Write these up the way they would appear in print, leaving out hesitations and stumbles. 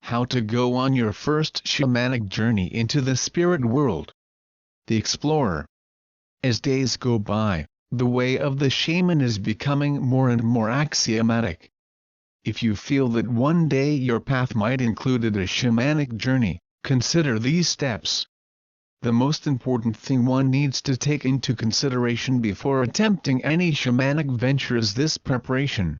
How to go on your first shamanic journey into the spirit world. The Explorer. As days go by, the way of the shaman is becoming more and more axiomatic. If you feel that one day your path might include a shamanic journey, consider these steps. The most important thing one needs to take into consideration before attempting any shamanic venture is this preparation.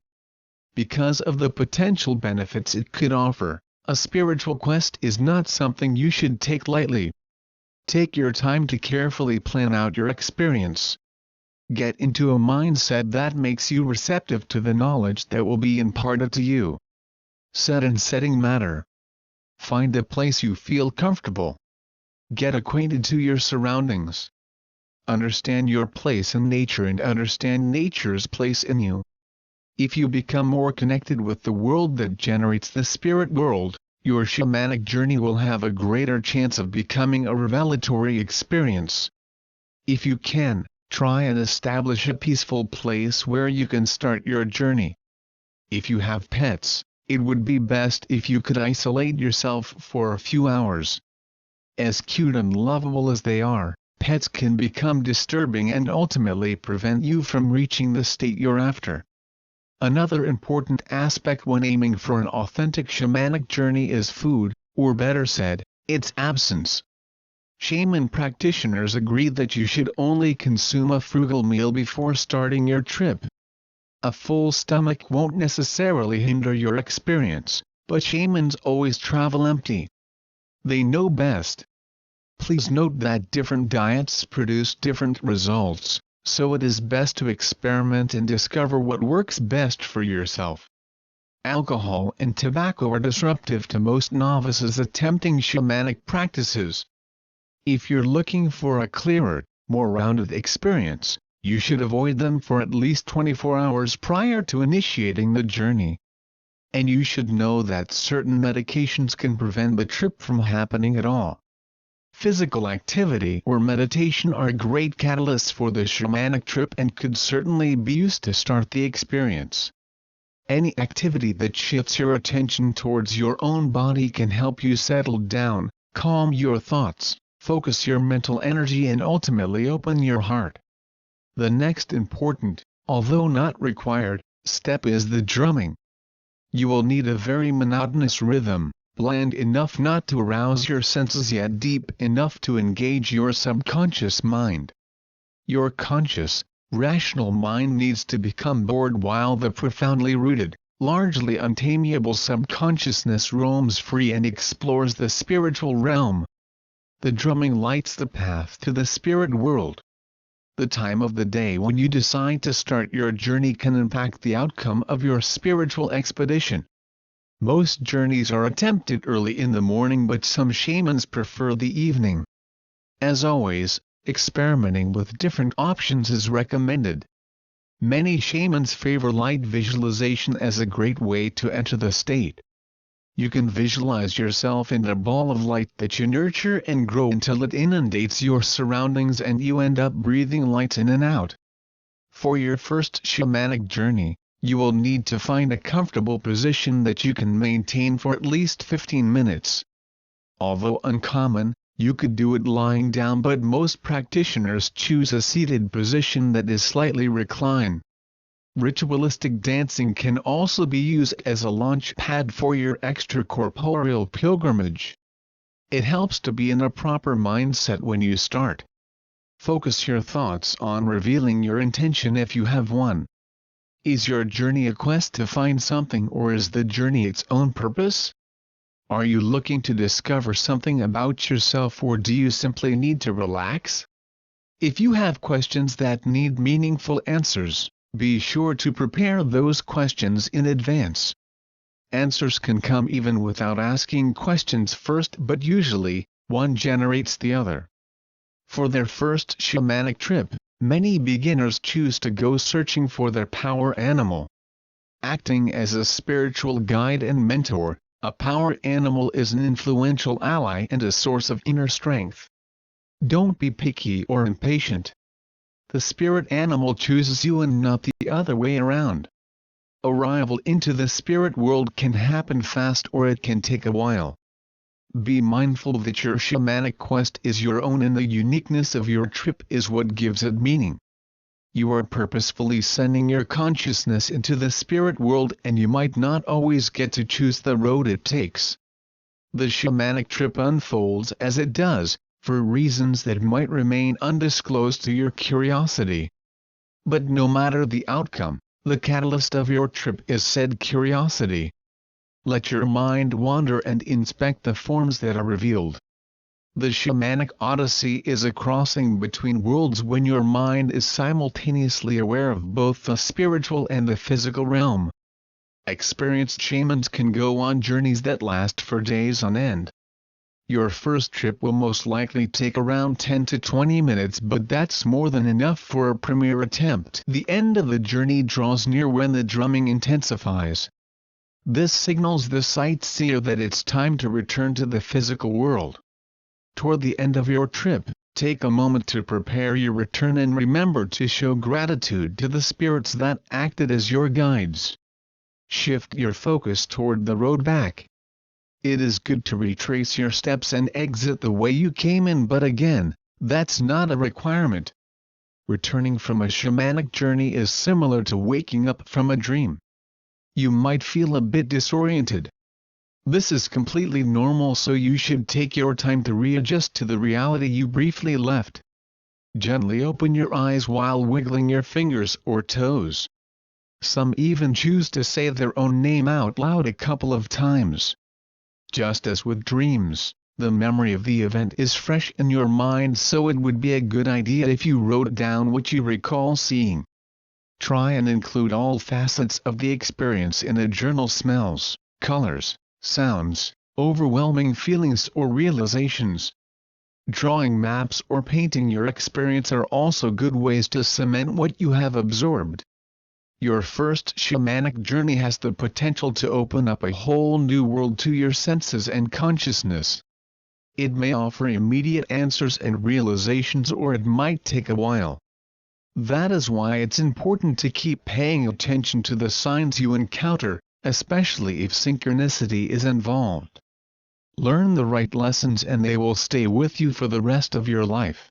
Because of the potential benefits it could offer, a spiritual quest is not something you should take lightly. Take your time to carefully plan out your experience. Get into a mindset that makes you receptive to the knowledge that will be imparted to you. Set and setting matter. Find a place you feel comfortable. Get acquainted to your surroundings. Understand your place in nature and understand nature's place in you. If you become more connected with the world that generates the spirit world, your shamanic journey will have a greater chance of becoming a revelatory experience. If you can, try and establish a peaceful place where you can start your journey. If you have pets, it would be best if you could isolate yourself for a few hours. As cute and lovable as they are, pets can become disturbing and ultimately prevent you from reaching the state you're after. Another important aspect when aiming for an authentic shamanic journey is food, or better said, its absence. Shaman practitioners agree that you should only consume a frugal meal before starting your trip. A full stomach won't necessarily hinder your experience, but shamans always travel empty. They know best. Please note that different diets produce different results, so it is best to experiment and discover what works best for yourself. Alcohol and tobacco are disruptive to most novices attempting shamanic practices. If you're looking for a clearer, more rounded experience, you should avoid them for at least 24 hours prior to initiating the journey. And you should know that certain medications can prevent the trip from happening at all. Physical activity or meditation are great catalysts for the shamanic trip and could certainly be used to start the experience. Any activity that shifts your attention towards your own body can help you settle down, calm your thoughts, focus your mental energy and ultimately open your heart. The next important, although not required, step is the drumming. You will need a very monotonous rhythm, bland enough not to arouse your senses yet deep enough to engage your subconscious mind. Your conscious, rational mind needs to become bored while the profoundly rooted, largely untamable subconsciousness roams free and explores the spiritual realm. The drumming lights the path to the spirit world. The time of the day when you decide to start your journey can impact the outcome of your spiritual expedition. Most journeys are attempted early in the morning, but some shamans prefer the evening. As always, experimenting with different options is recommended. Many shamans favor light visualization as a great way to enter the state. You can visualize yourself in a ball of light that you nurture and grow until it inundates your surroundings and you end up breathing light in and out. For your first shamanic journey, you will need to find a comfortable position that you can maintain for at least 15 minutes. Although uncommon, you could do it lying down, but most practitioners choose a seated position that is slightly reclined. Ritualistic dancing can also be used as a launch pad for your extracorporeal pilgrimage. It helps to be in a proper mindset when you start. Focus your thoughts on revealing your intention if you have one. Is your journey a quest to find something, or is the journey its own purpose? Are you looking to discover something about yourself, or do you simply need to relax? If you have questions that need meaningful answers, be sure to prepare those questions in advance. Answers can come even without asking questions first, but usually, one generates the other. For their first shamanic trip, many beginners choose to go searching for their power animal. Acting as a spiritual guide and mentor, a power animal is an influential ally and a source of inner strength. Don't be picky or impatient. The spirit animal chooses you and not the other way around. Arrival into the spirit world can happen fast or it can take a while. Be mindful that your shamanic quest is your own and the uniqueness of your trip is what gives it meaning. You are purposefully sending your consciousness into the spirit world and you might not always get to choose the road it takes. The shamanic trip unfolds as it does, for reasons that might remain undisclosed to your curiosity. But no matter the outcome, the catalyst of your trip is said curiosity. Let your mind wander and inspect the forms that are revealed. The shamanic odyssey is a crossing between worlds when your mind is simultaneously aware of both the spiritual and the physical realm. Experienced shamans can go on journeys that last for days on end. Your first trip will most likely take around 10 to 20 minutes, but that's more than enough for a premier attempt. The end of the journey draws near when the drumming intensifies. This signals the sightseer that it's time to return to the physical world. Toward the end of your trip, take a moment to prepare your return and remember to show gratitude to the spirits that acted as your guides. Shift your focus toward the road back. It is good to retrace your steps and exit the way you came in, but again, that's not a requirement. Returning from a shamanic journey is similar to waking up from a dream. You might feel a bit disoriented. This is completely normal, so you should take your time to readjust to the reality you briefly left. Gently open your eyes while wiggling your fingers or toes. Some even choose to say their own name out loud a couple of times. Just as with dreams, the memory of the event is fresh in your mind, so it would be a good idea if you wrote down what you recall seeing. Try and include all facets of the experience in a journal: smells, colors, sounds, overwhelming feelings or realizations. Drawing maps or painting your experience are also good ways to cement what you have absorbed. Your first shamanic journey has the potential to open up a whole new world to your senses and consciousness. It may offer immediate answers and realizations, or it might take a while. That is why it's important to keep paying attention to the signs you encounter, especially if synchronicity is involved. Learn the right lessons and they will stay with you for the rest of your life.